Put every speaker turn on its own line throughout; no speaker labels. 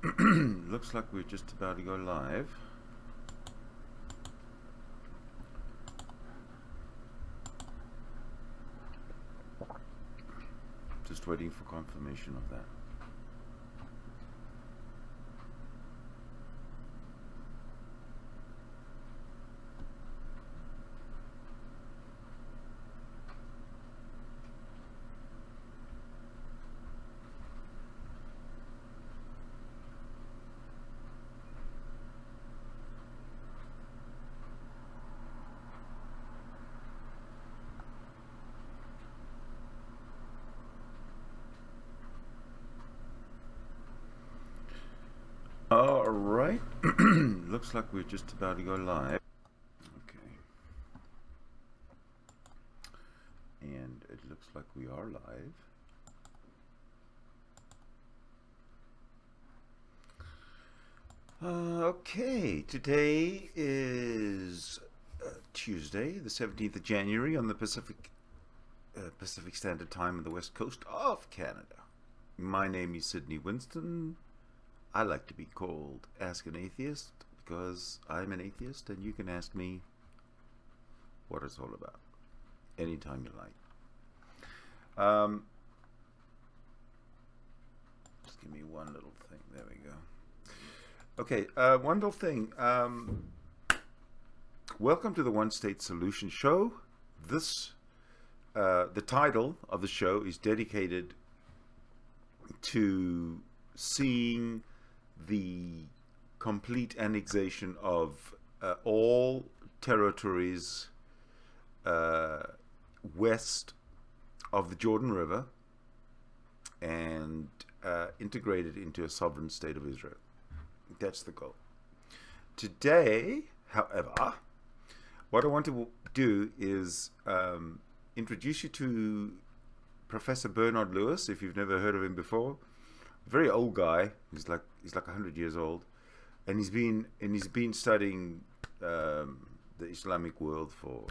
Looks like we're just about to go live. Just waiting for confirmation of that. All right. Looks like we're just about to go live. Okay. And it looks like we are live. Okay. Today is Tuesday, the 17th of January on the Pacific Standard Time on the west coast of Canada. My name is Sydney Winston. I like to be called Ask an Atheist because I'm an atheist and you can ask me what it's all about anytime you like. Just give me one little thing. There we go. Okay, one little thing. Welcome to the One State Solution Show. The title of the show is dedicated to seeing the complete annexation of all territories west of the Jordan River and integrated into a sovereign state of Israel. That's the goal. Today, however, what I want to do is introduce you to Professor Bernard Lewis, if you've never heard of him before. Very old guy. He's like 100 years old, and he's been studying the Islamic world for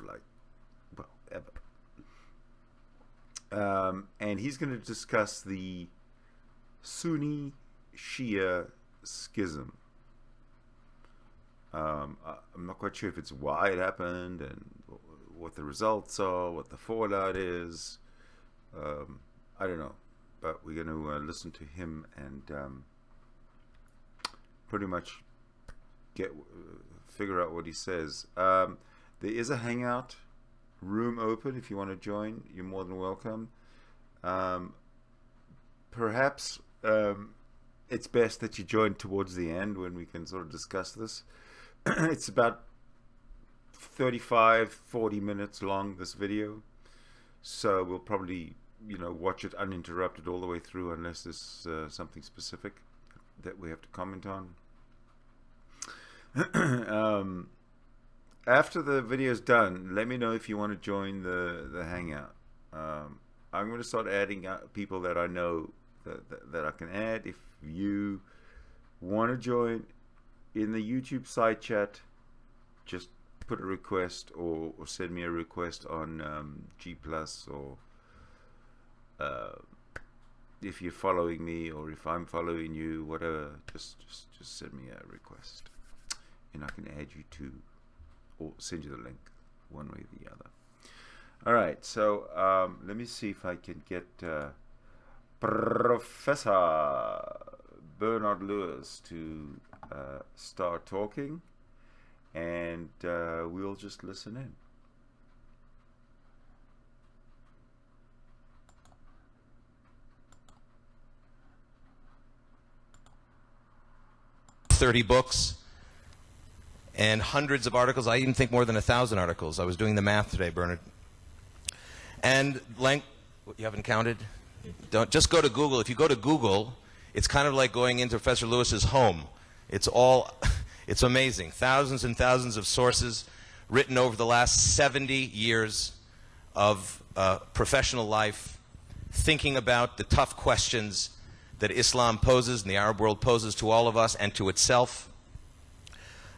ever. And he's going to discuss the Sunni-Shiite schism. I'm not quite sure if it's why it happened and what the results are, what the fallout is. I don't know. But we're going to listen to him and pretty much figure out what he says. There is a hangout room open. If you want to join, you're more than welcome. Perhaps it's best that you join towards the end when we can sort of discuss this. It's about 35-40 minutes long, this video. So we'll probably watch it uninterrupted all the way through unless there's something specific that we have to comment on. After the video is done, let me know if you want to join the hangout. I'm going to start adding people that I know that I can add. If you want to join in the YouTube side chat, just put a request or send me a request on G+ or if you're following me or if I'm following you, whatever, just send me a request and I can add you to or send you the link one way or the other. All right, so let me see if I can get Professor Bernard Lewis to start talking, and we'll just listen in.
30 books and hundreds of articles. I even think more than 1,000 articles. I was doing the math today, Bernard. And you haven't counted? Don't just go to Google. If you go to Google, it's kind of like going into Professor Lewis's home. It's amazing. Thousands and thousands of sources written over the last 70 years of professional life, thinking about the tough questions that Islam poses and the Arab world poses to all of us and to itself.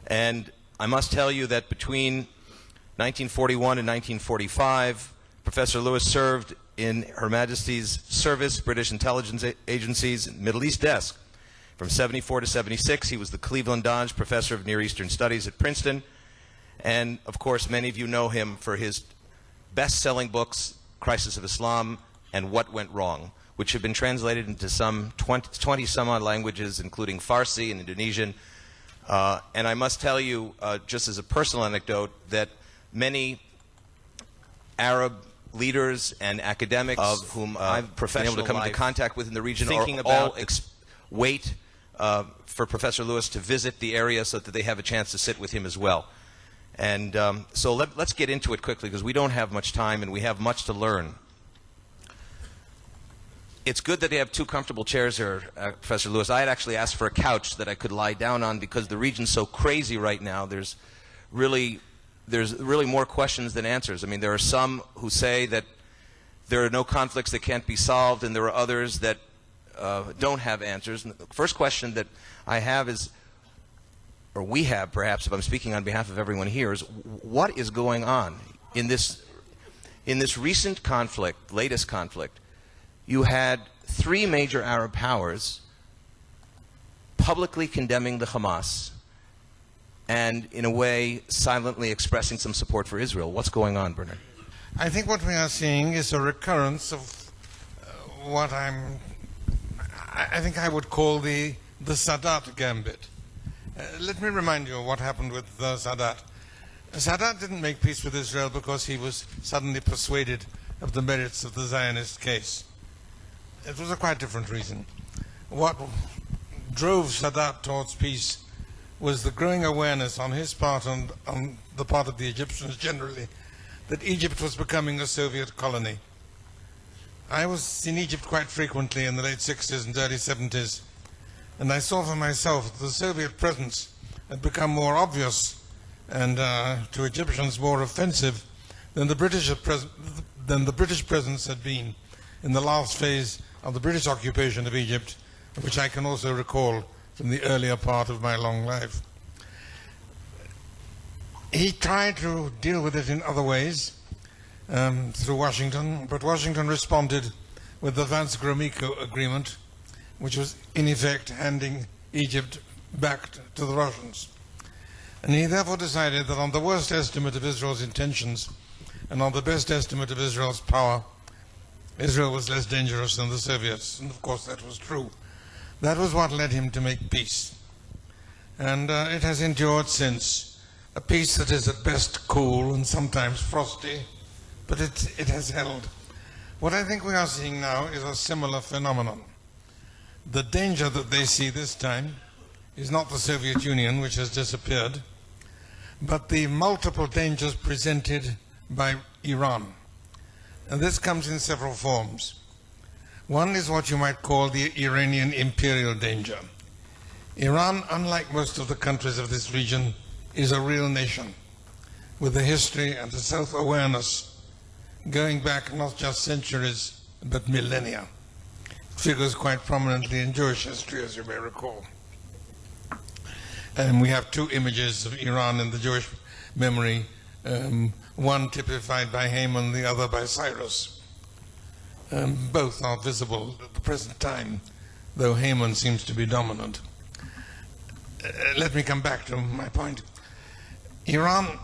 And I must tell you that between 1941 and 1945, Professor Lewis served in Her Majesty's Service, British Intelligence Agency's Middle East Desk. From 74 to 76, he was the Cleveland Dodge Professor of Near Eastern Studies at Princeton. And, of course, many of you know him for his best-selling books, Crisis of Islam and What Went Wrong, which have been translated into some 20-some-odd languages, including Farsi and Indonesian. And I must tell you, just as a personal anecdote, that many Arab leaders and academics of whom I've been able to come into contact with in the region are all wait for Professor Lewis to visit the area so that they have a chance to sit with him as well. And so let's get into it quickly, because we don't have much time and we have much to learn. It's good that they have two comfortable chairs here, Professor Lewis. I had actually asked for a couch that I could lie down on because the region's so crazy right now. There's really more questions than answers. I mean, there are some who say that there are no conflicts that can't be solved, and there are others that don't have answers. And the first question that I have is, or we have perhaps, if I'm speaking on behalf of everyone here, is what is going on in this recent conflict, latest conflict? You had three major Arab powers publicly condemning the Hamas and, in a way, silently expressing some support for Israel. What's going on, Bernard?
I think what we are seeing is a recurrence of what I think I would call the Sadat gambit. Let me remind you of what happened with Sadat. Sadat didn't make peace with Israel because he was suddenly persuaded of the merits of the Zionist case. It was a quite different reason. What drove Sadat towards peace was the growing awareness on his part and on the part of the Egyptians generally that Egypt was becoming a Soviet colony. I was in Egypt quite frequently in the late 60s and early 70s, and I saw for myself that the Soviet presence had become more obvious and to Egyptians more offensive than the British presence had been in the last phase of the British occupation of Egypt, which I can also recall from the earlier part of my long life. He tried to deal with it in other ways through Washington, but Washington responded with the Vance-Gromyko agreement, which was in effect handing Egypt back to the Russians. And he therefore decided that on the worst estimate of Israel's intentions and on the best estimate of Israel's power, Israel was less dangerous than the Soviets, and of course that was true. That was what led him to make peace. And it has endured since, a peace that is at best cool and sometimes frosty, but it has held. What I think we are seeing now is a similar phenomenon. The danger that they see this time is not the Soviet Union, which has disappeared, but the multiple dangers presented by Iran. And this comes in several forms. One is what you might call the Iranian imperial danger. Iran, unlike most of the countries of this region, is a real nation with a history and a self-awareness going back not just centuries, but millennia. It figures quite prominently in Jewish history, as you may recall. And we have two images of Iran in the Jewish memory, one typified by Haman, the other by Cyrus. Both are visible at the present time, though Haman seems to be dominant. Let me come back to my point. Iran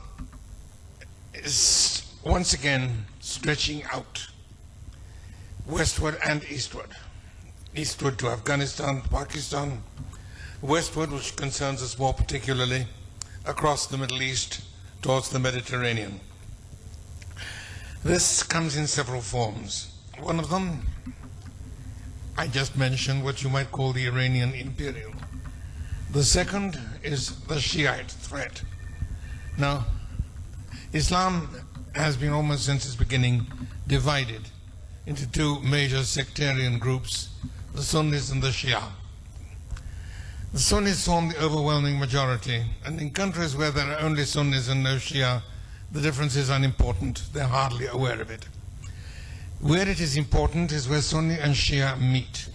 is once again stretching out westward and eastward. Eastward to Afghanistan, Pakistan, westward, which concerns us more particularly, across the Middle East towards the Mediterranean. This comes in several forms. One of them, I just mentioned, what you might call the Iranian imperial. The second is the Shiite threat. Now, Islam has been almost since its beginning divided into two major sectarian groups, the Sunnis and the Shia. The Sunnis form the overwhelming majority, and in countries where there are only Sunnis and no Shia, the difference is unimportant. They're hardly aware of it. Where it is important is where Sunni and Shia meet,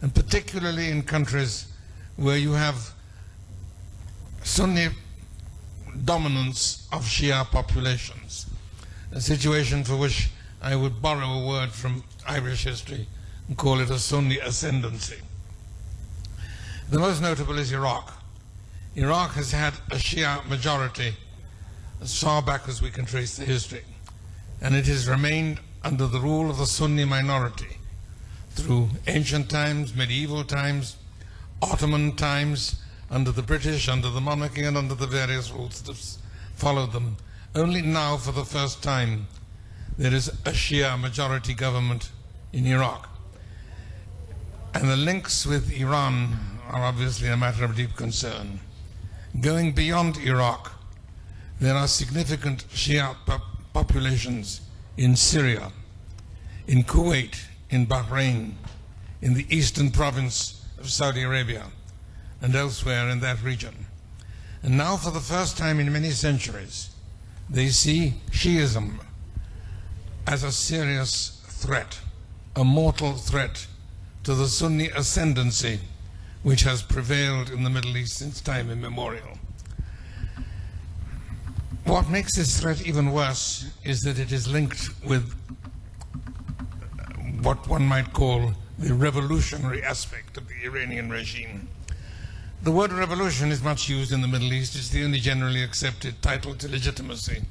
and particularly in countries where you have Sunni dominance of Shia populations, a situation for which I would borrow a word from Irish history and call it a Sunni ascendancy. The most notable is Iraq. Iraq has had a Shia majority as far back as we can trace the history, and it has remained under the rule of the Sunni minority through ancient times, medieval times, Ottoman times, under the British, under the monarchy, and under the various rules that followed them. Only now, for the first time, there is a Shia majority government in Iraq. And the links with Iran are obviously a matter of deep concern. Going beyond Iraq, there are significant Shia populations in Syria, in Kuwait, in Bahrain, in the eastern province of Saudi Arabia, and elsewhere in that region. And now, for the first time in many centuries, they see Shiism as a serious threat, a mortal threat to the Sunni ascendancy which has prevailed in the Middle East since time immemorial. What makes this threat even worse is that it is linked with what one might call the revolutionary aspect of the Iranian regime. The word revolution is much used in the Middle East. It's the only generally accepted title to legitimacy.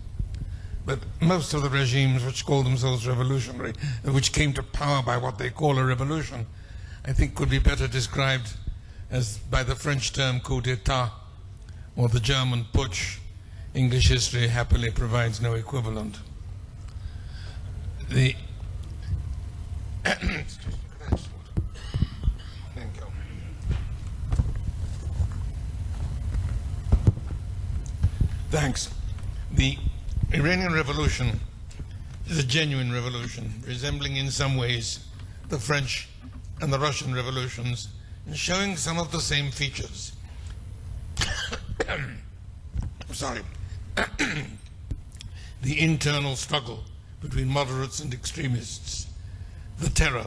But most of the regimes which call themselves revolutionary, which came to power by what they call a revolution, I think could be better described as by the French term coup d'etat or the German putsch. English history happily provides no equivalent. The Thanks. The Iranian Revolution is a genuine revolution, resembling in some ways the French and the Russian revolutions, and showing some of the same features. Sorry. The internal struggle between moderates and extremists, the terror,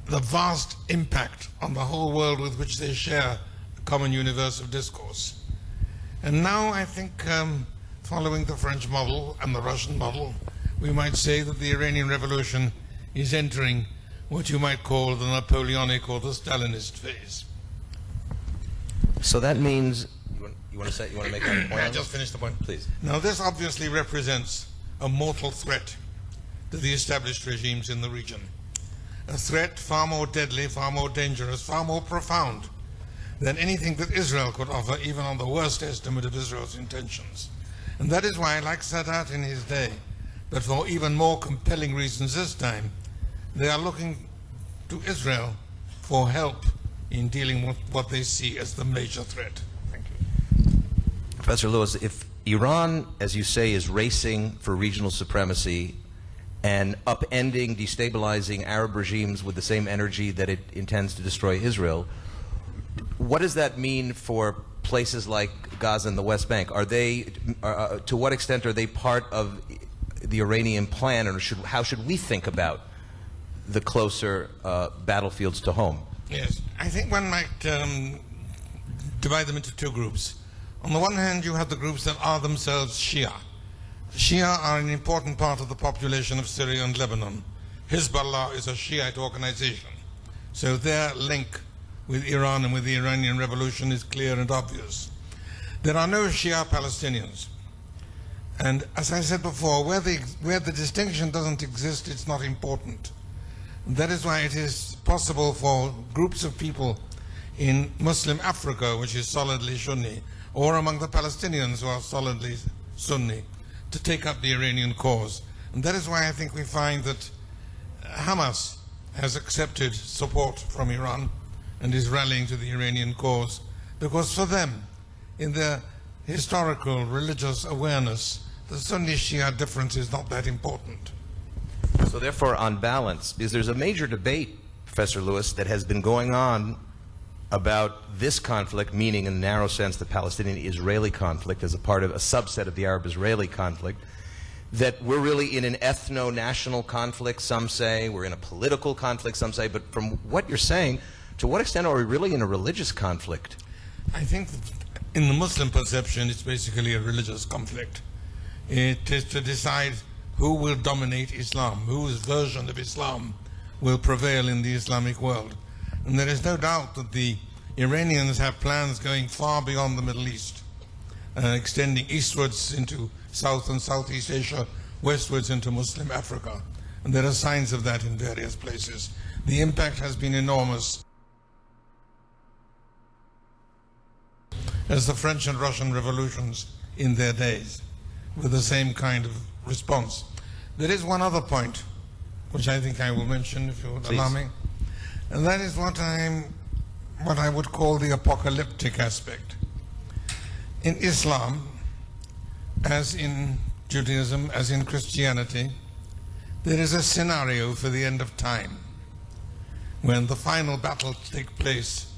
the vast impact on the whole world with which they share a common universe of discourse. And now I think, following the French model and the Russian model, we might say that the Iranian Revolution is entering what you might call the Napoleonic or the Stalinist phase.
So that means, you want to make that point?
I just finished the point.
Please.
Now, this obviously represents a mortal threat to the established regimes in the region. A threat far more deadly, far more dangerous, far more profound than anything that Israel could offer, even on the worst estimate of Israel's intentions. And that is why, like Sadat in his day, but for even more compelling reasons this time, they are looking to Israel for help in dealing with what they see as the major threat. Thank you.
Professor Lewis, if Iran, as you say, is racing for regional supremacy and upending, destabilizing Arab regimes with the same energy that it intends to destroy Israel, what does that mean for places like Gaza and the West Bank? Are they, to what extent are they part of the Iranian plan, or how should we think about the closer battlefields to home?
Yes, I think one might divide them into two groups. On the one hand, you have the groups that are themselves Shia. Shia are an important part of the population of Syria and Lebanon. Hezbollah is a Shiite organization, so their link with Iran and with the Iranian Revolution is clear and obvious. There are no Shia Palestinians. And as I said before, where the distinction doesn't exist, it's not important. That is why it is possible for groups of people in Muslim Africa, which is solidly Sunni, or among the Palestinians who are solidly Sunni, to take up the Iranian cause. And that is why I think we find that Hamas has accepted support from Iran and is rallying to the Iranian cause, because for them, in their historical religious awareness, the Sunni-Shia difference is not that important.
So therefore, on balance, because there's a major debate, Professor Lewis, that has been going on about this conflict, meaning in a narrow sense the Palestinian-Israeli conflict as a part of a subset of the Arab-Israeli conflict, that we're really in an ethno-national conflict, some say, we're in a political conflict, some say, but from what you're saying, to what extent are we really in a religious conflict?
I think that in the Muslim perception, it's basically a religious conflict. It is to decide who will dominate Islam, whose version of Islam will prevail in the Islamic world. And there is no doubt that the Iranians have plans going far beyond the Middle East, extending eastwards into South and Southeast Asia, westwards into Muslim Africa. And there are signs of that in various places. The impact has been enormous. As the French and Russian revolutions in their days, with the same kind of response. There is one other point, which I think I will mention, if you would allow me, and that is what I would call the apocalyptic aspect. In Islam, as in Judaism, as in Christianity, there is a scenario for the end of time, when the final battle takes place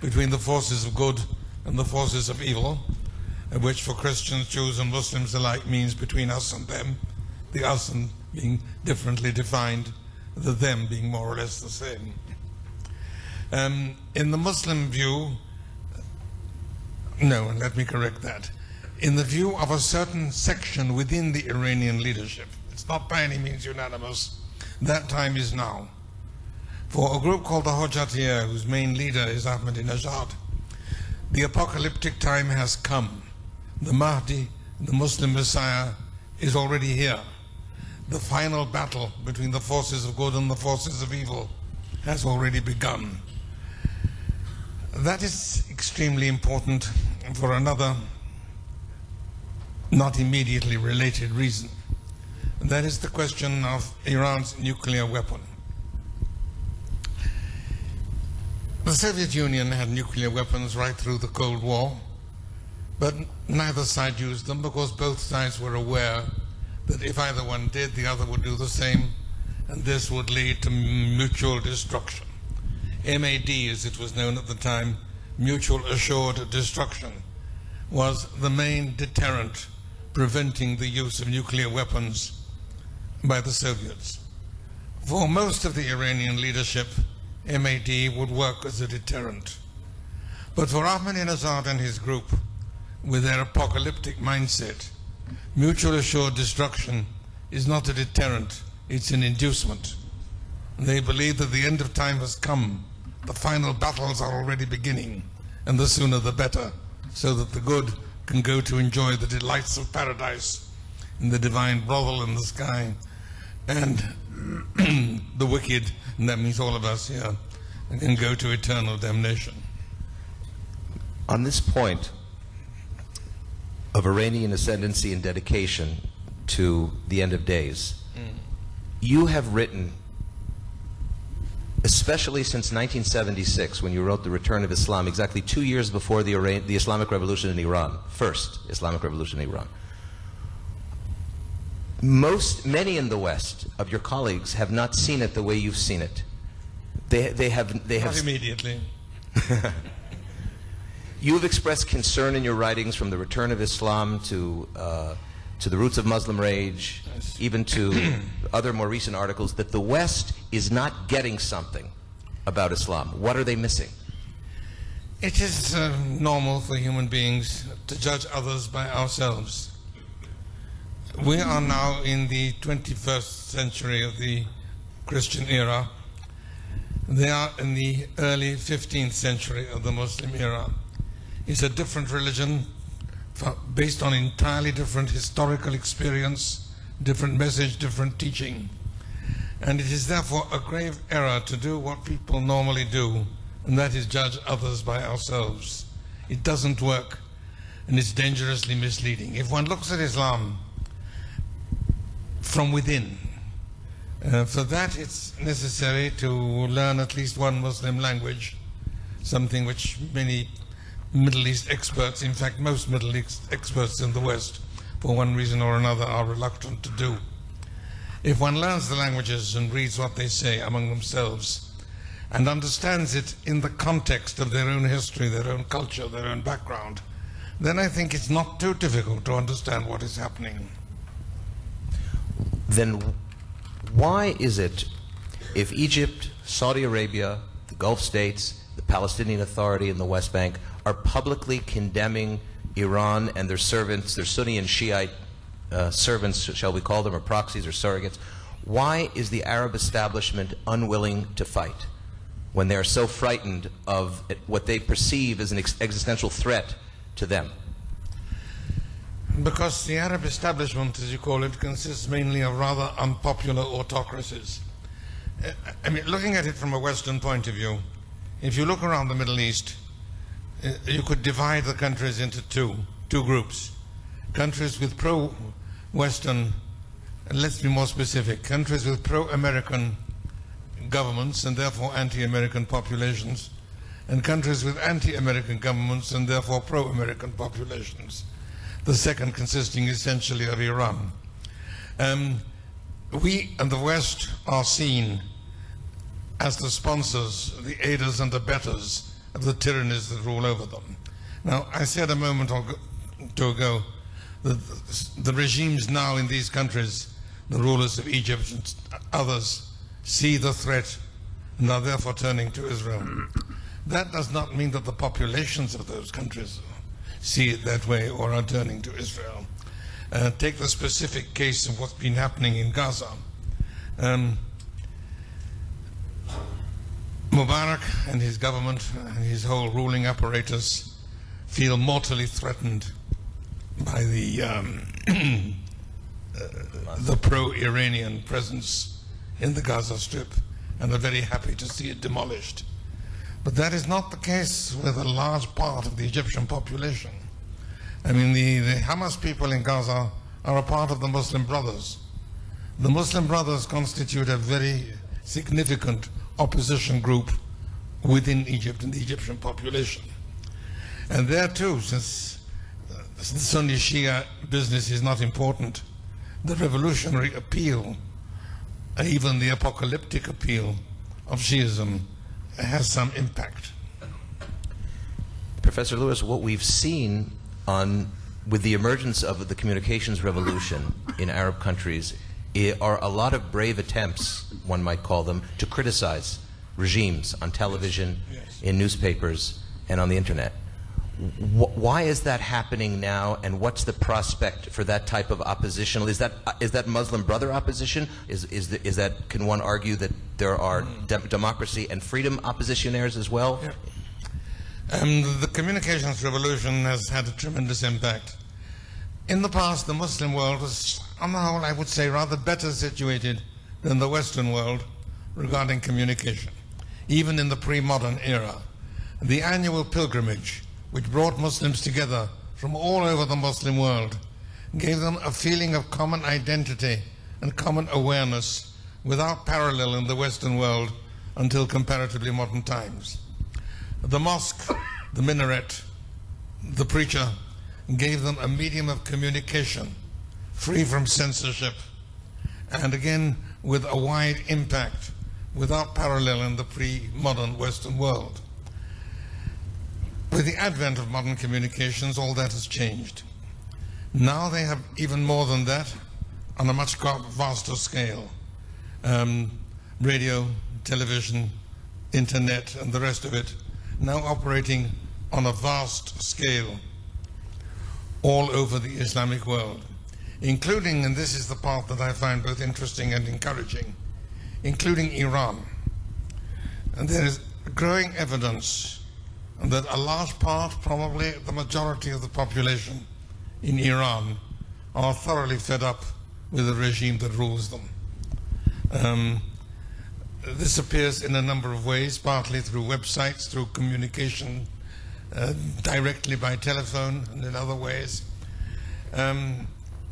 between the forces of good and the forces of evil, which for Christians, Jews, and Muslims alike means between us and them, the us and being differently defined, the them being more or less the same. In the Muslim view, no, let me correct that. In the view of a certain section within the Iranian leadership, it's not by any means unanimous, that time is now. For a group called the Hojatiyah, whose main leader is Ahmadinejad, the apocalyptic time has come. The Mahdi, the Muslim Messiah, is already here. The final battle between the forces of good and the forces of evil has already begun. That is extremely important for another, not immediately related reason. And that is the question of Iran's nuclear weapon. The Soviet Union had nuclear weapons right through the Cold War, but neither side used them because both sides were aware that if either one did, the other would do the same, and this would lead to mutual destruction. MAD, as it was known at the time, mutual assured destruction, was the main deterrent preventing the use of nuclear weapons by the Soviets. For most of the Iranian leadership, MAD would work as a deterrent. But for Ahmadinejad and his group, with their apocalyptic mindset, mutual assured destruction is not a deterrent, it's an inducement. They believe that the end of time has come. The final battles are already beginning, and the sooner the better, so that the good can go to enjoy the delights of paradise in the divine brothel in the sky, and the wicked, and that means all of us here, can go to eternal damnation.
On this point of Iranian ascendancy and dedication to the end of days, you have written, especially since 1976, when you wrote The Return of Islam, exactly 2 years before the Islamic Revolution in Iran, first Islamic Revolution in Iran. Many in the West of your colleagues have not seen it the way you've seen it. They have
Not immediately.
You have expressed concern in your writings, from the return of Islam to the roots of Muslim rage,
yes,
even to other more recent articles, that the West is not getting something about Islam. What are they missing?
It is normal for human beings to judge others by ourselves. We are now in the 21st century of the Christian era. They are in the early 15th century of the Muslim era. It's a different religion based on entirely different historical experience, different message, different teaching. And it is therefore a grave error to do what people normally do, and that is judge others by ourselves. It doesn't work, and it's dangerously misleading. If one looks at Islam from within, for that it's necessary to learn at least one Muslim language, something which many Middle East experts, in fact most Middle East experts in the West, for one reason or another are reluctant to do. If one learns the languages and reads what they say among themselves and understands it in the context of their own history, their own culture, their own background, then I think it's not too difficult to understand what is happening.
Then why is it, if Egypt, Saudi Arabia, the Gulf states, the Palestinian Authority and the West Bank are publicly condemning Iran and their servants, their Sunni and Shiite servants, shall we call them, or proxies or surrogates, why is the Arab establishment unwilling to fight? when they're so frightened of what they perceive as an existential threat to them?
Because the Arab establishment, as you call it, consists mainly of rather unpopular autocracies. I mean, looking at it from a Western point of view, if you look around the Middle East, you could divide the countries into two groups. Countries with pro-Western, and let's be more specific, countries with pro-American governments and therefore anti-American populations, and countries with anti-American governments and therefore pro-American populations. The second consisting essentially of Iran. We and the West are seen as the sponsors, the aiders and abettors of the tyrannies that rule over them. Now, I said a moment or two ago that the regimes now in these countries, the rulers of Egypt and others, see the threat and are therefore turning to Israel. That does not mean that the populations of those countries see it that way or are turning to Israel. Take the specific case of what's been happening in Gaza. Mubarak and his government and his whole ruling apparatus feel mortally threatened by the pro-Iranian presence in the Gaza Strip, and are very happy to see it demolished. But that is not the case with a large part of the Egyptian population. I mean, the Hamas people in Gaza are a part of the Muslim Brothers. The Muslim Brothers constitute a very significant opposition group within Egypt and the Egyptian population. And there too, since the Sunni-Shiite business is not important, the revolutionary appeal, even the apocalyptic appeal of Shiism, has some impact.
Professor Lewis, what we've seen with the emergence of the communications revolution in Arab countries are a lot of brave attempts, one might call them, to criticize regimes on television, yes, in newspapers, and on the internet. Why is that happening now, and what's the prospect for that type of opposition? Is that Muslim Brother opposition? Is that, can one argue that there are democracy and freedom oppositionaires as well?
Yeah. The communications revolution has had a tremendous impact. In the past, the Muslim world was, on the whole, I would say, rather better situated than the Western world regarding communication. Even in the pre-modern era, the annual pilgrimage, which brought Muslims together from all over the Muslim world, gave them a feeling of common identity and common awareness without parallel in the Western world until comparatively modern times. The mosque, the minaret, the preacher gave them a medium of communication free from censorship, and again with a wide impact without parallel in the pre-modern Western world. With the advent of modern communications, all that has changed. Now they have even more than that on a much vaster scale. Radio, television, internet, and the rest of it, now operating on a vast scale all over the Islamic world, including, and this is the part that I find both interesting and encouraging, including Iran. And there is growing evidence that a large part, probably the majority of the population in Iran, are thoroughly fed up with the regime that rules them. This appears in a number of ways, partly through websites, through communication directly by telephone, and in other ways.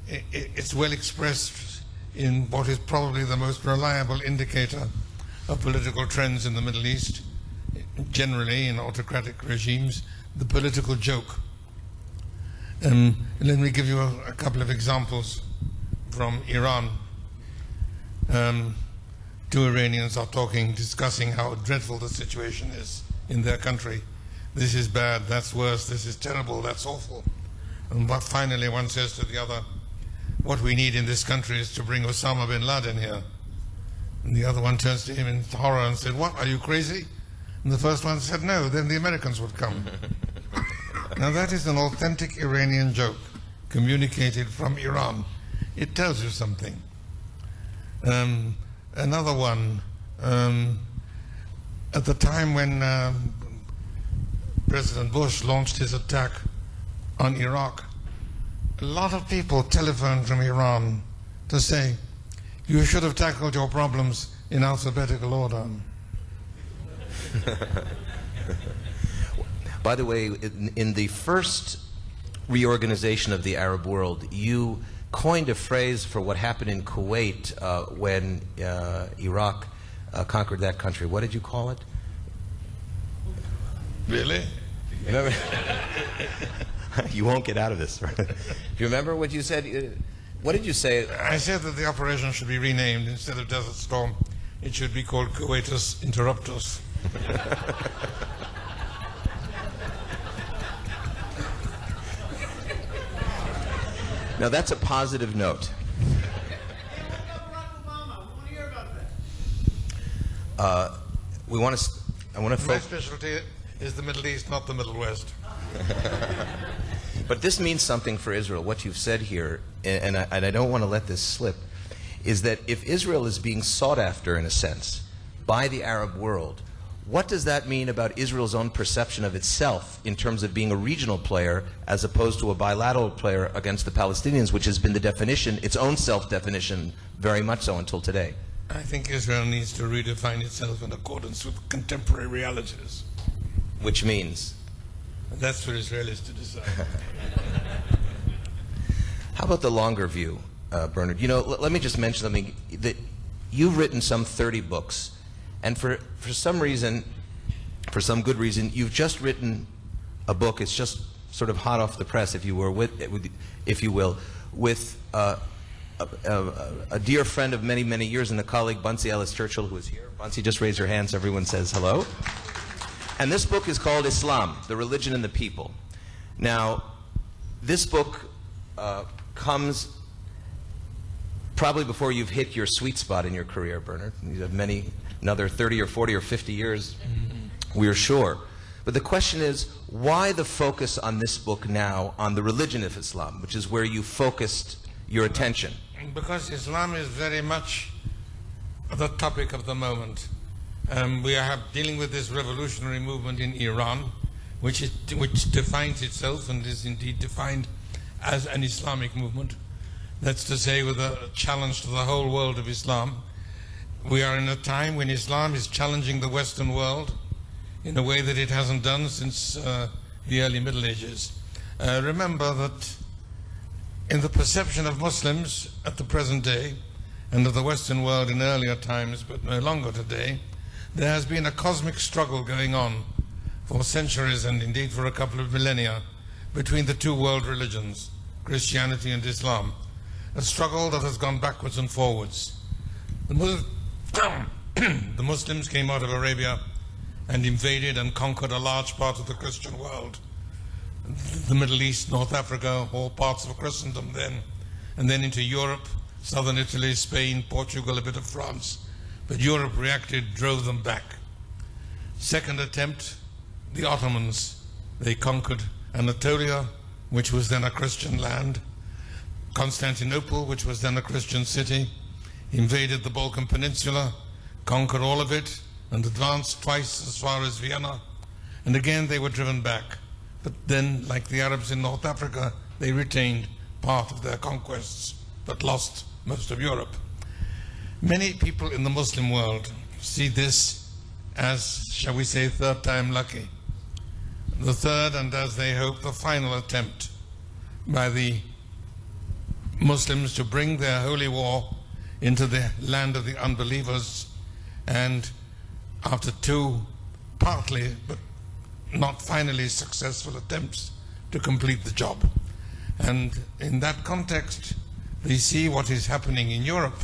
It's well expressed in what is probably the most reliable indicator of political trends in the Middle East, generally in autocratic regimes, the political joke. Let me give you a couple of examples from Iran. Two Iranians are discussing how dreadful the situation is in their country. This is bad, that's worse, this is terrible, that's awful. And but finally one says to the other, what we need in this country is to bring Osama bin Laden here. And the other one turns to him in horror and said, what, are you crazy? And the first one said, no, then the Americans would come. Now that is an authentic Iranian joke, communicated from Iran. It tells you something. Another one, at the time when President Bush launched his attack on Iraq, a lot of people telephoned from Iran to say, you should have tackled your problems in alphabetical order.
By the way, in the first reorganization of the Arab world, you coined a phrase for what happened in Kuwait when Iraq conquered that country. What did you call it?
Really?
Remember? You won't get out of this. Do you remember what you said? What did you say?
I said that the operation should be renamed. Instead of Desert Storm, it should be called Coitus Interruptus.
Now that's a positive note. We want to. I want to.
My specialty is the Middle East, not the Middle West.
But this means something for Israel. What you've said here, and I don't want to let this slip, is that if Israel is being sought after, in a sense, by the Arab world, what does that mean about Israel's own perception of itself in terms of being a regional player as opposed to a bilateral player against the Palestinians, which has been the definition, its own self-definition, very much so until today?
I think Israel needs to redefine itself in accordance with contemporary realities.
Which means?
That's for Israelis to decide.
How about the longer view, Bernard? You know, let me just mention something. That you've written some 30 books, and for some reason, for some good reason, you've just written a book. It's just sort of hot off the press, if you will, with a dear friend of many, many years and a colleague, Bunsie Ellis Churchill, who is here. Bunsie, just raise your hand so everyone says hello. And this book is called Islam, the Religion and the People. Now, this book comes probably before you've hit your sweet spot in your career, Bernard. You have another 30 or 40 or 50 years, we are sure. But the question is, why the focus on this book now on the religion of Islam, which is where you focused your attention?
Because Islam is very much the topic of the moment. We are dealing with this revolutionary movement in Iran, which defines itself and is indeed defined as an Islamic movement. That's to say, with a challenge to the whole world of Islam. We are in a time when Islam is challenging the Western world in a way that it hasn't done since the early Middle Ages. Remember that in the perception of Muslims at the present day, and of the Western world in earlier times, but no longer today, there has been a cosmic struggle going on for centuries and indeed for a couple of millennia between the two world religions, Christianity and Islam. A struggle that has gone backwards and forwards. The Muslims came out of Arabia and invaded and conquered a large part of the Christian world. The Middle East, North Africa, all parts of Christendom then, and then into Europe, southern Italy, Spain, Portugal, a bit of France. But Europe reacted, drove them back. Second attempt, the Ottomans. They conquered Anatolia, which was then a Christian land, Constantinople, which was then a Christian city, invaded the Balkan Peninsula, conquered all of it, and advanced twice as far as Vienna. And again they were driven back. But then, like the Arabs in North Africa, they retained part of their conquests, but lost most of Europe. Many people in the Muslim world see this as, shall we say, third time lucky. The third, and as they hope, the final attempt by the Muslims to bring their holy war into the land of the unbelievers, and after two partly but not finally successful attempts to complete the job. And in that context, they see what is happening in Europe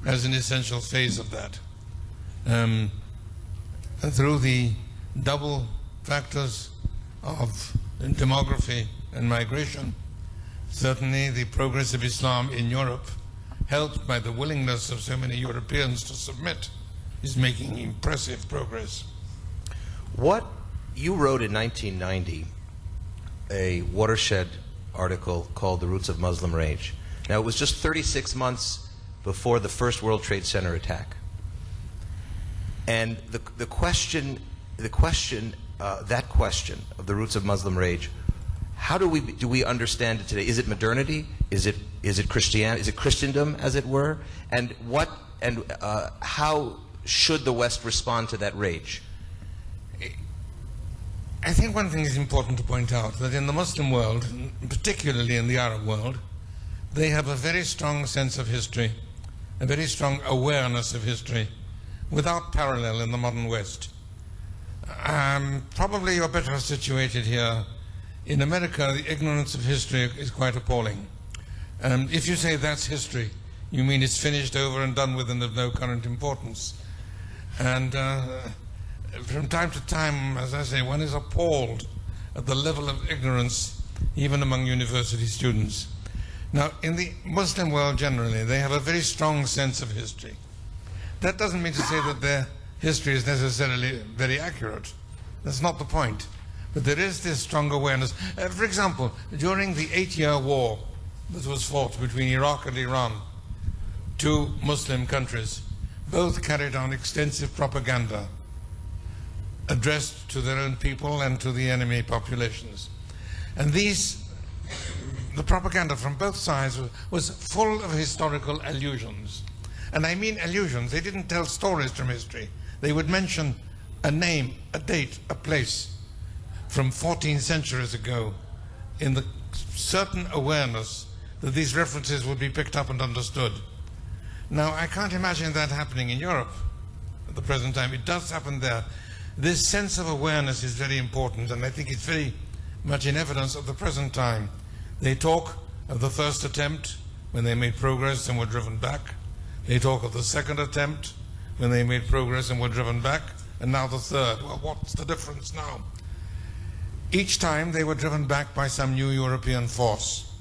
as an essential phase of that. Through the double factors of demography and migration, certainly the progress of Islam in Europe, helped by the willingness of so many Europeans to submit, is making impressive progress.
What you wrote in 1990, a watershed article called The Roots of Muslim Rage. Now, it was just 36 months before the first World Trade Center attack. And the question of the roots of Muslim rage, how do we understand it today? Is it modernity? Is it Christianity? Is it Christendom, as it were? And how should the West respond to that rage?
I think one thing is important to point out, that in the Muslim world, particularly in the Arab world, they have a very strong sense of history, a very strong awareness of history, without parallel in the modern West. Probably you're better situated here. In America, the ignorance of history is quite appalling. If you say that's history, you mean it's finished, over and done with, and of no current importance. And from time to time, as I say, one is appalled at the level of ignorance even among university students. Now, in the Muslim world generally, they have a very strong sense of history. That doesn't mean to say that their history is necessarily very accurate. That's not the point. But there is this strong awareness. For example, during the 8-year war that was fought between Iraq and Iran, two Muslim countries, both carried on extensive propaganda addressed to their own people and to the enemy populations. And the propaganda from both sides was full of historical allusions. And I mean allusions. They didn't tell stories from history. They would mention a name, a date, a place from 14 centuries ago, in the certain awareness that these references would be picked up and understood. Now, I can't imagine that happening in Europe at the present time. It does happen there. This sense of awareness is very important, and I think it's very much in evidence at the present time. They talk of the first attempt when they made progress and were driven back. They talk of the second attempt when they made progress and were driven back, and now the third. Well, what's the difference now? Each time they were driven back by some new European force.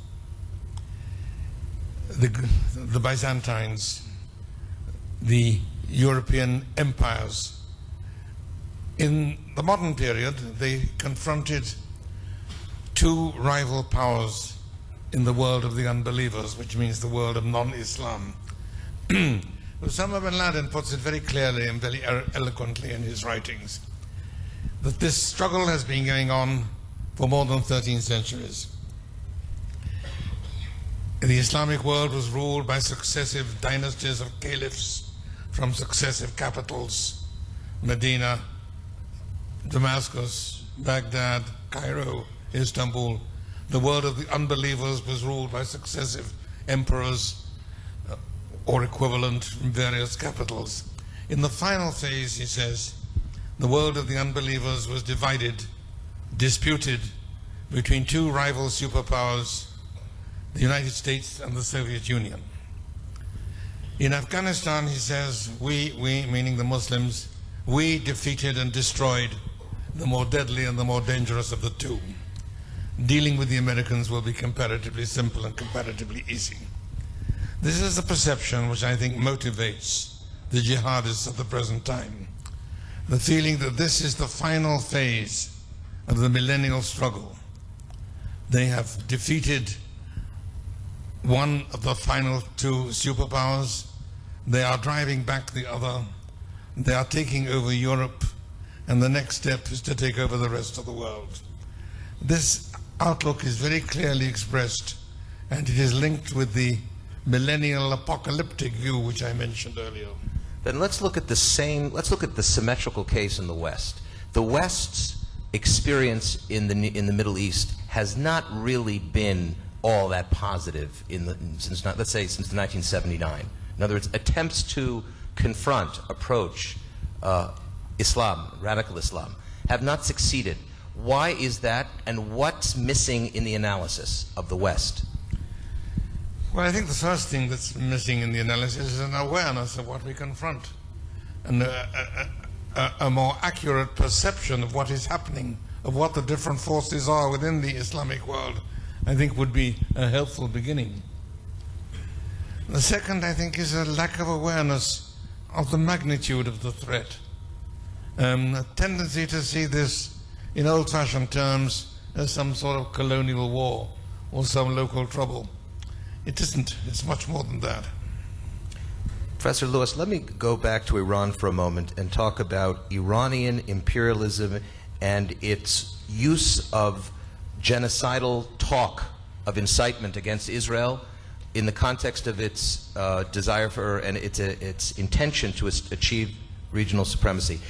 The Byzantines, the European empires. In the modern period, they confronted two rival powers in the world of the unbelievers, which means the world of non-Islam. Osama bin Laden puts it very clearly and very eloquently in his writings that this struggle has been going on for more than 13 centuries. The Islamic world was ruled by successive dynasties of caliphs from successive capitals: Medina, Damascus, Baghdad, Cairo, Istanbul. The world of the unbelievers was ruled by successive emperors or equivalent from various capitals. In the final phase, he says, the world of the unbelievers was divided, disputed between two rival superpowers, the United States and the Soviet Union. In Afghanistan, he says, we, meaning the Muslims, we defeated and destroyed the more deadly and the more dangerous of the two. Dealing with the Americans will be comparatively simple and comparatively easy. This is the perception which I think motivates the jihadists of the present time. The feeling that this is the final phase of the millennial struggle. They have defeated one of the final two superpowers. They are driving back the other. They are taking over Europe, and the next step is to take over the rest of the world. This outlook is very clearly expressed, and it is linked with the millennial apocalyptic view which I mentioned earlier.
Then let's look at the symmetrical case in the West. The West's experience in the Middle East has not really been all that positive since 1979. In other words, attempts to confront, approach Islam, radical Islam, have not succeeded. Why is that, and what's missing in the analysis of the West?
Well, I think the first thing that's missing in the analysis is an awareness of what we confront, and a more accurate perception of what is happening, of what the different forces are within the Islamic world, I think would be a helpful beginning. The second, I think, is a lack of awareness of the magnitude of the threat. A tendency to see this in old-fashioned terms as some sort of colonial war or some local trouble. It isn't. It's much more than that.
Professor Lewis, let me go back to Iran for a moment and talk about Iranian imperialism and its use of genocidal talk of incitement against Israel in the context of its desire for and its intention to achieve regional supremacy.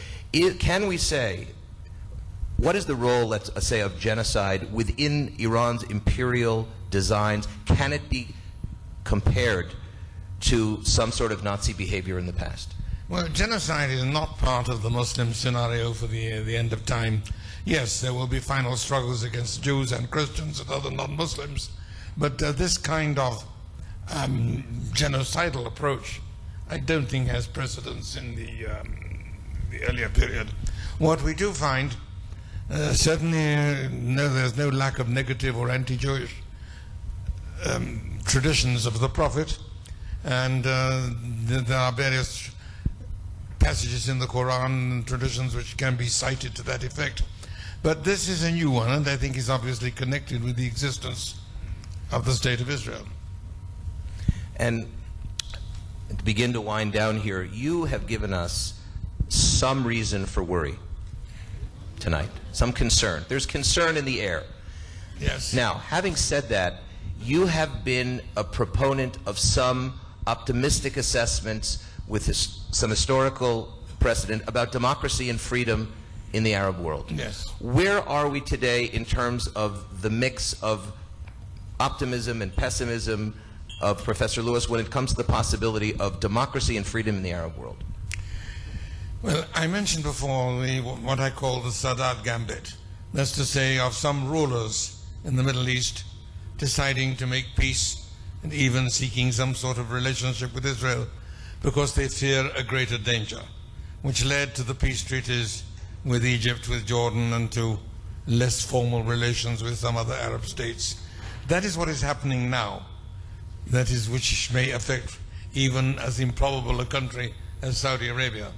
Can we say, what is the role, let's say, of genocide within Iran's imperial designs? Can it be compared to some sort of Nazi behavior in the past?
Well, genocide is not part of the Muslim scenario for the end of time. Yes, there will be final struggles against Jews and Christians and other non-Muslims, but this kind of genocidal approach, I don't think has precedence in the earlier period. What we do find, certainly, there's no lack of negative or anti-Jewish traditions of the Prophet, and there are various passages in the Quran and traditions which can be cited to that effect. But this is a new one, and I think is obviously connected with the existence of the State of Israel.
And to begin to wind down here, you have given us some reason for worry tonight, some concern. There's concern in the air.
Yes.
Now, having said that, you have been a proponent of some optimistic assessments with some historical precedent about democracy and freedom in the Arab world.
Yes.
Where are we today in terms of the mix of optimism and pessimism of Professor Lewis when it comes to the possibility of democracy and freedom in the Arab world?
Well, I mentioned before what I call the Sadat Gambit. That's to say, of some rulers in the Middle East deciding to make peace and even seeking some sort of relationship with Israel because they fear a greater danger, which led to the peace treaties with Egypt, with Jordan, and to less formal relations with some other Arab states. That is what is happening now. That is which may affect even as improbable a country as Saudi Arabia,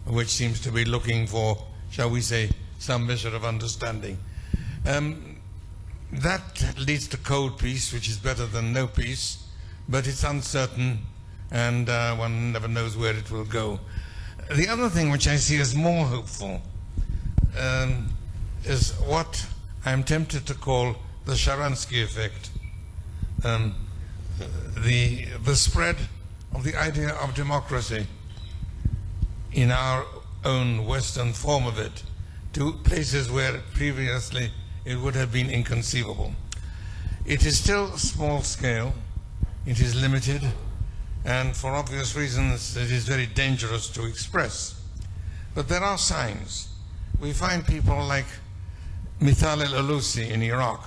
which seems to be looking for, shall we say, some measure of understanding. That leads to cold peace, which is better than no peace, but it's uncertain, and one never knows where it will go. The other thing which I see as more hopeful is what I'm tempted to call the Sharansky effect. The spread of the idea of democracy in our own Western form of it to places where previously it would have been inconceivable. It is still small scale, it is limited, and for obvious reasons it is very dangerous to express. But there are signs. We find people like Mithal al-Alusi in Iraq,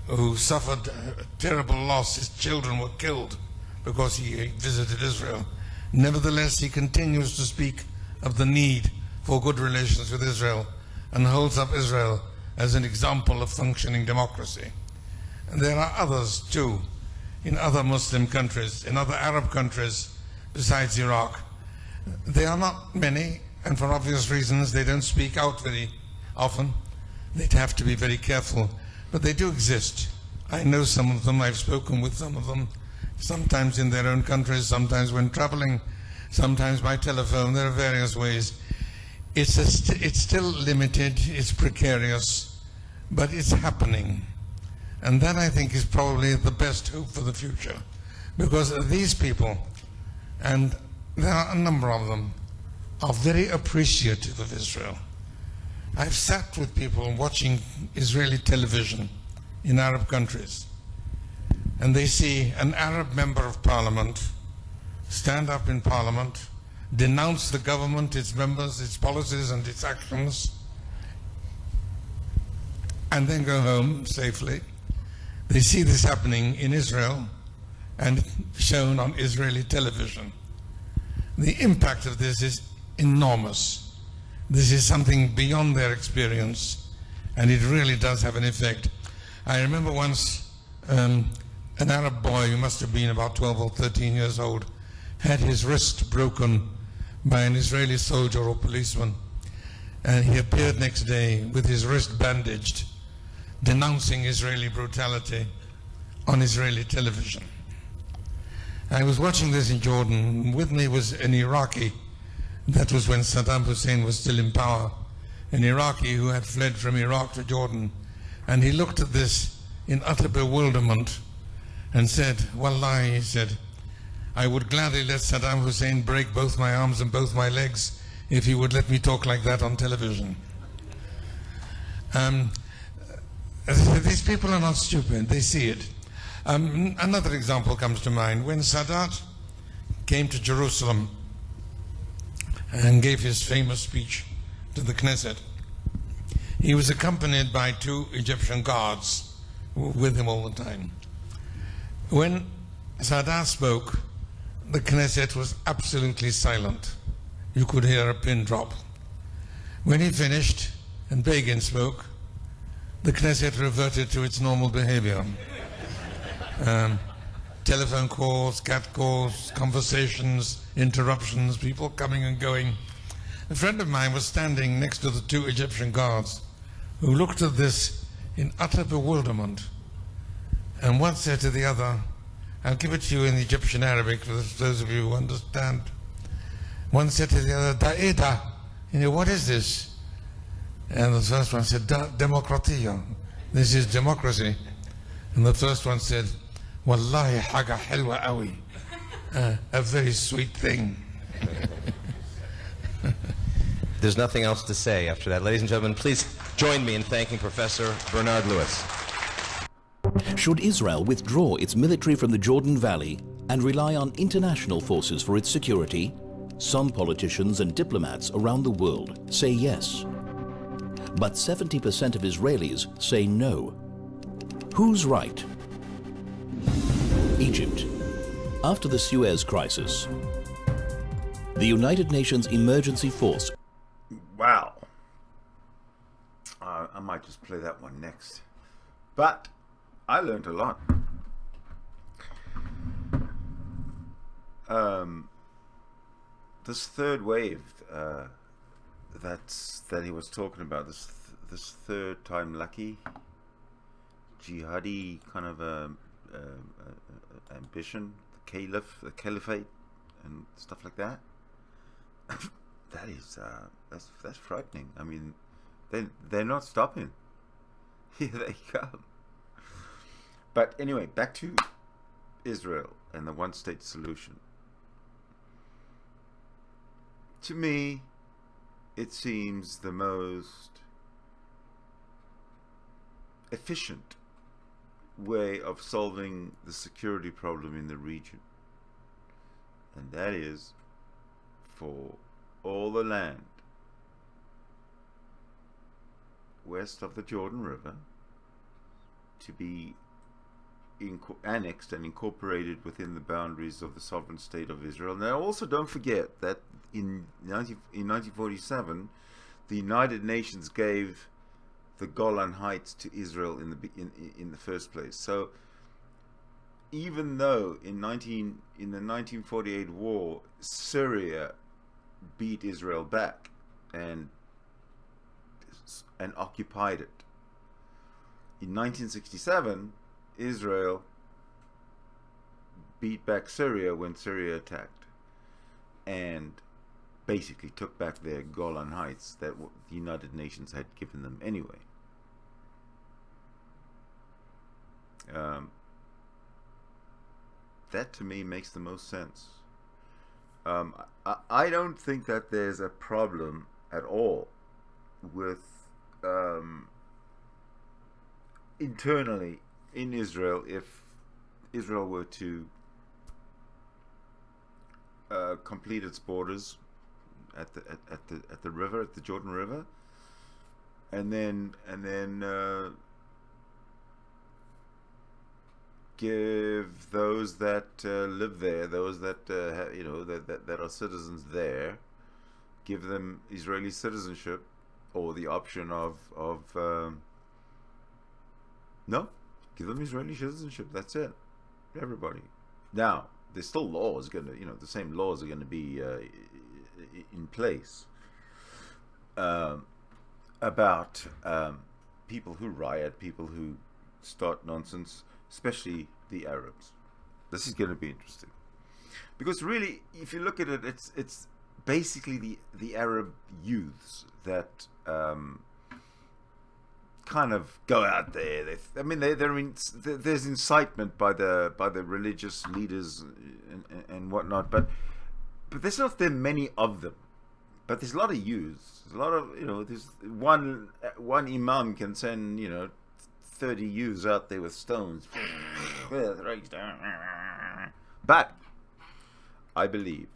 who suffered a terrible loss. His children were killed because he visited Israel. Nevertheless, he continues to speak of the need for good relations with Israel and holds up Israel as an example of functioning democracy. And there are others too in other Muslim countries, in other Arab countries besides Iraq. They are not many, and for obvious reasons they don't speak out very often. They'd have to be very careful, but they do exist. I know some of them, I've spoken with some of them, sometimes in their own countries, sometimes when traveling, sometimes by telephone. There are various ways. It's still limited, it's precarious, but it's happening. And that, I think, is probably the best hope for the future, because these people, and there are a number of them, are very appreciative of Israel. I've sat with people watching Israeli television in Arab countries, and they see an Arab member of parliament stand up in parliament, denounce the government, its members, its policies and its actions, and then go home safely. They see this happening in Israel and shown on Israeli television. The impact of this is enormous. This is something beyond their experience, and it really does have an effect. I remember once an Arab boy, who must have been about 12 or 13 years old, had his wrist broken by an Israeli soldier or policeman, and he appeared next day with his wrist bandaged, denouncing Israeli brutality on Israeli television. I was watching this in Jordan. With me was an Iraqi. That was when Saddam Hussein was still in power. An Iraqi who had fled from Iraq to Jordan. And he looked at this in utter bewilderment and said, Wallahi, he said, I would gladly let Saddam Hussein break both my arms and both my legs if he would let me talk like that on television. These people are not stupid, they see it. Another example comes to mind. When Sadat came to Jerusalem and gave his famous speech to the Knesset, he was accompanied by 2 Egyptian guards who were with him all the time. When Sadat spoke, the Knesset was absolutely silent. You could hear a pin drop. When he finished and Begin spoke, the Knesset reverted to its normal behavior. Telephone calls, cat calls, conversations, interruptions, people coming and going. A friend of mine was standing next to the 2 Egyptian guards who looked at this in utter bewilderment. And one said to the other, I'll give it to you in Egyptian Arabic for those of you who understand. One said to the other, Da'ida, what is this? And the first one said, Demokratiya, this is democracy. And the first one said, Wallahi haga halwa awi, a very sweet thing.
There's nothing else to say after that. Ladies and gentlemen, please join me in thanking Professor Bernard Lewis.
Should Israel withdraw its military from the Jordan Valley and rely on international forces for its security? Some politicians and diplomats around the world say yes. But 70% of Israelis say no. Who's right? Egypt. After the Suez Crisis, the United Nations Emergency Force.
Wow. I might just play that one next. But I learned a lot. This third wave that he was talking about, this third time lucky jihadi kind of ambition, the caliphate, and stuff like that. That is that's frightening. I mean, they're not stopping. Here they come. But anyway, back to Israel and the one-state solution. To me, it seems the most efficient way of solving the security problem in the region. And that is for all the land west of the Jordan River to be annexed and incorporated within the boundaries of the sovereign state of Israel. Now, also don't forget that in 1947, the United Nations gave the Golan Heights to Israel in the first place. So, even though in the 1948 war, Syria beat Israel back and occupied it, in 1967, Israel beat back Syria when Syria attacked and basically took back their Golan Heights that the United Nations had given them anyway. That to me makes the most sense. I don't think that there's a problem at all with internally in Israel if Israel were to complete its borders at the river, at the Jordan River, and then give those that live there, those that that are citizens there, give them Israeli citizenship or the option of no, give them Israeli citizenship. That's it, everybody. Now, there's still laws the same laws are going to be in place about people who riot, people who start nonsense, especially the Arabs. This is going to be interesting. Because really, if you look at it, it's basically the Arab youths that kind of go out there. There's incitement by the religious leaders and whatnot, but there's not that many of them. But there's a lot of youths. There's a lot of There's one imam can send 30 youths out there with stones. But I believe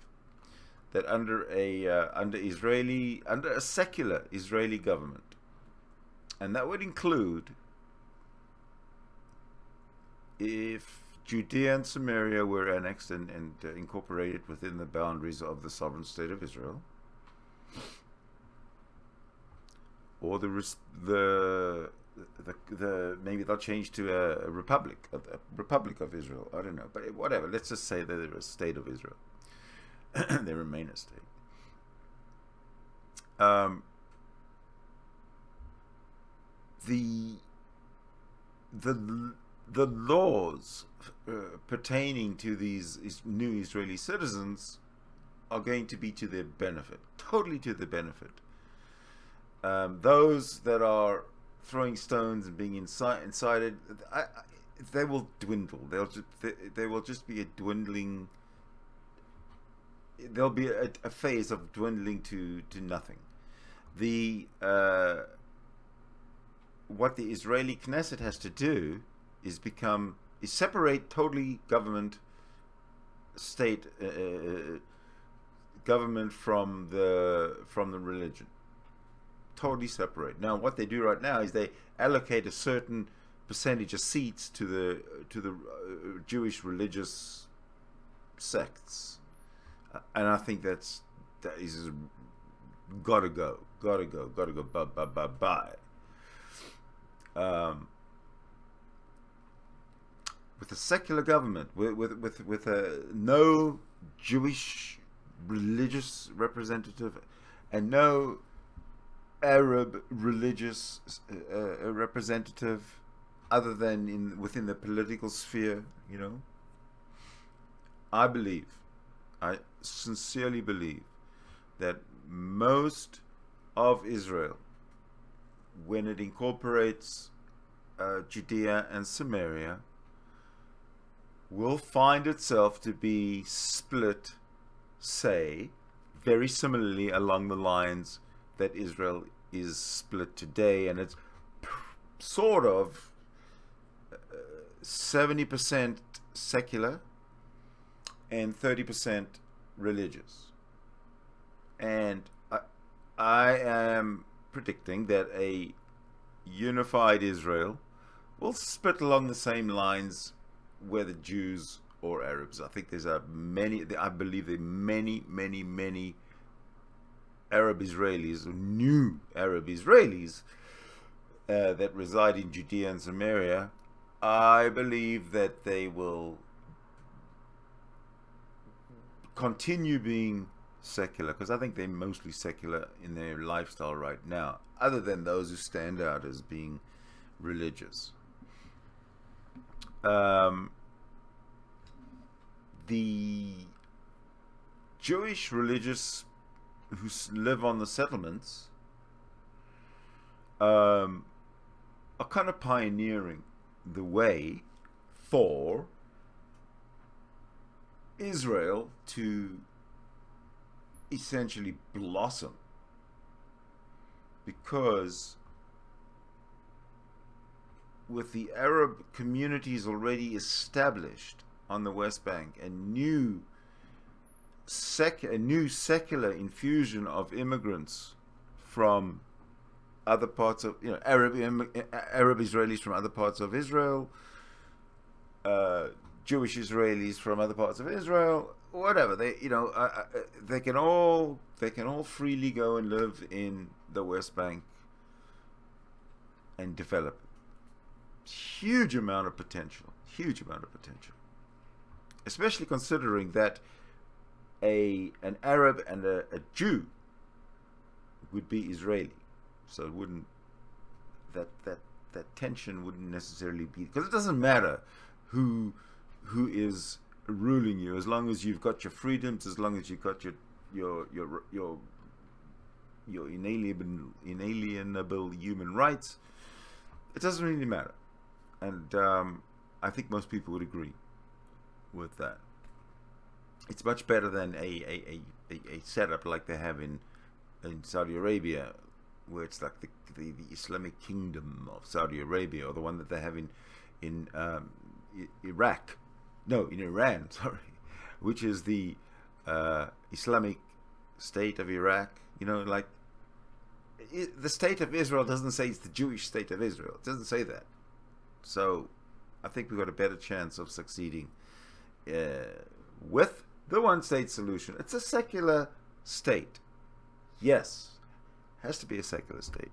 that under a secular Israeli government, and that would include if Judea and Samaria were annexed and incorporated within the boundaries of the sovereign state of Israel, or the maybe they'll change to a republic of Israel. I don't know, but whatever. Let's just say that they're a state of Israel. They remain a state. The laws pertaining to these new Israeli citizens are going to be to their benefit, totally to their benefit. Those that are throwing stones and being incited, they will dwindle. They will just be a dwindling. There'll be a phase of dwindling to nothing. What the Israeli Knesset has to do is separate totally government from the religion. Totally separate. Now, what they do right now is they allocate a certain percentage of seats to the Jewish religious sects, and I think that is gotta go. Bye. With a secular government, with no Jewish religious representative and no Arab religious representative, other than within the political sphere, I sincerely believe that most of Israel, when it incorporates Judea and Samaria, will find itself to be split, say, very similarly along the lines that Israel is split today, and it's sort of 70% secular and 30% religious. And I am predicting that a unified Israel will split along the same lines, whether Jews or Arabs. I think I believe there are many Arab Israelis, or new Arab Israelis, that reside in Judea and Samaria. I believe that they will continue being secular, because I think they're mostly secular in their lifestyle right now, other than those who stand out as being religious. The Jewish religious who live on the settlements are kind of pioneering the way for Israel to essentially blossom, because with the Arab communities already established on the West Bank, a new secular infusion of immigrants from other parts of Arab Israelis from other parts of Israel, Jewish Israelis from other parts of Israel, whatever, they can all freely go and live in the West Bank and develop. Huge amount of potential, especially considering that an Arab and a Jew would be Israeli, so it wouldn't, that tension wouldn't necessarily be, because it doesn't matter who is ruling you, as long as you've got your freedoms, as long as you've got your inalienable human rights, it doesn't really matter. And I think most people would agree with that. It's much better than a setup like they have in Saudi Arabia, where it's like the Islamic kingdom of Saudi Arabia, or the one that they have in Iran, sorry, which is the Islamic state of Iraq. You know, like the state of Israel doesn't say it's the Jewish state of Israel. It doesn't say that. So I think we've got a better chance of succeeding with the one-state solution. It's a secular state. Yes, has to be a secular state.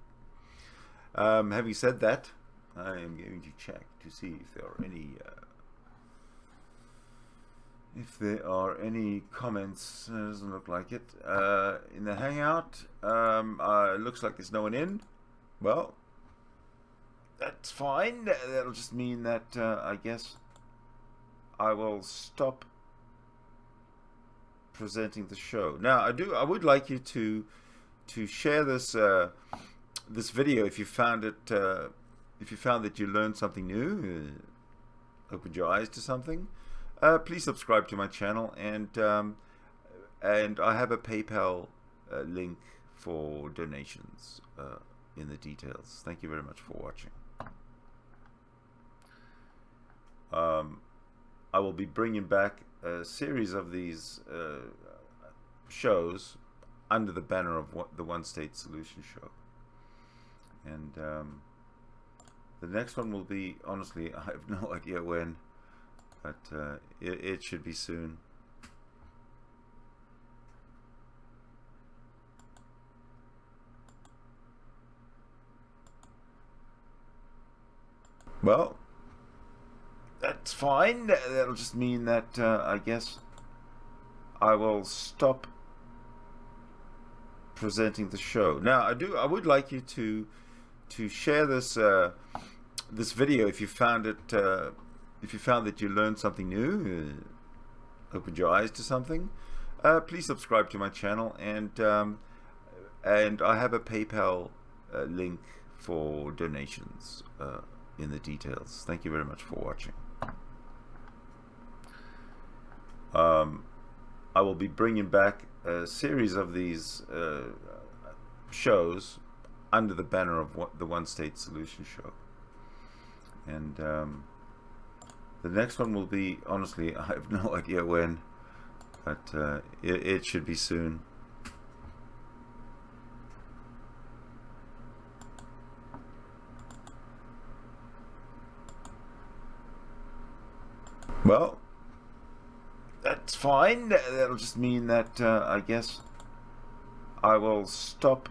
Having said that, I am going to check to see if there are any comments. Doesn't look like it. In the hangout, looks like there's no one in. Well, that's fine. That'll just mean that I guess I will stop presenting the show. Now, I would like you to share this this video if you found it. If you found that you learned something new, opened your eyes to something. Please subscribe to my channel, and I have a PayPal link for donations in the details. Thank you very much for watching. I will be bringing back a series of these shows under the banner of the One State Solution Show, and the next one will be, honestly, I have no idea when, but it should be soon. Well, that's fine. That'll just mean that I guess I will stop presenting the show. Now, I would like you to share this this video if you found it. If you found that you learned something new, opened your eyes to something. Please subscribe to my channel, and I have a PayPal link for donations in the details. Thank you very much for watching. I will be bringing back a series of these shows under the banner of the One State Solution Show, and the next one will be, honestly, I have no idea when, but it should be soon. Well, that's fine. That'll just mean that I guess I will stop